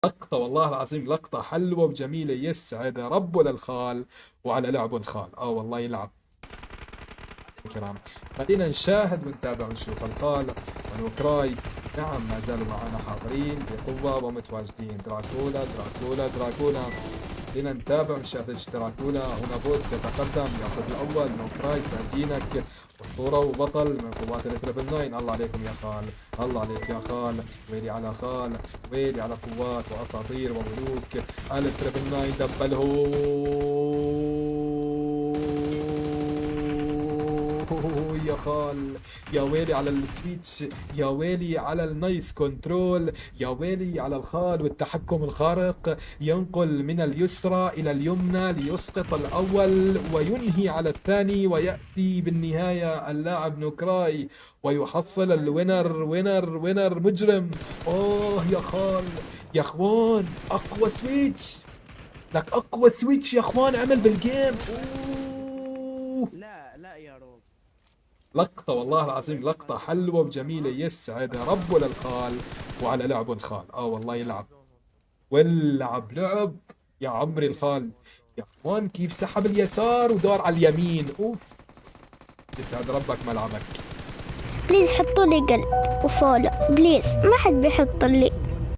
لقطة والله العظيم، لقطة حلوة وجميلة، يسعد ربه للخال وعلى لعبه الخال. والله يلعب. الكرام، خلينا نشاهد ونتابع ونشوف الخال ونوكراي. نعم، ما زالوا معنا حاضرين بقوة ومتواجدين. دراكولا دراكولا دراكولا. خلينا نتابع ونشاهد دراكولا. هنا بوت يتقدم ياخذ الأول. نوكراي ساجينك، أسطورة وبطل من قوات التربل ناين. الله عليكم يا خال، الله عليك يا خال. ويلي على خال، ويلي على قوات وأساطير وملوك التربل ناين. دبله يا خال. يا ويلي على السويتش، يا ويلي على النايس كنترول، يا ويلي على الخال والتحكم الخارق. ينقل من اليسرى إلى اليمنى ليسقط الأول وينهي على الثاني، ويأتي بالنهاية اللاعب نوكراي ويحصل الوينر. وينر وينر مجرم. يا خال، يا اخوان اقوى سويتش، لك اقوى سويتش يا اخوان عمل بالجيم. اوه، لا لا يا روب. لقطة والله العظيم، لقطة حلوة وجميلة، يسعد ربه للخال وعلى لعبه الخال. والله يلعب، واللعب لعب يا عمري الخال. يا اخوان كيف سحب اليسار ودور على اليمين. اوف، يسعد ربك ملعبك. بليز حطوا لي قلب وفولو، بليز ما حد بيحط لي.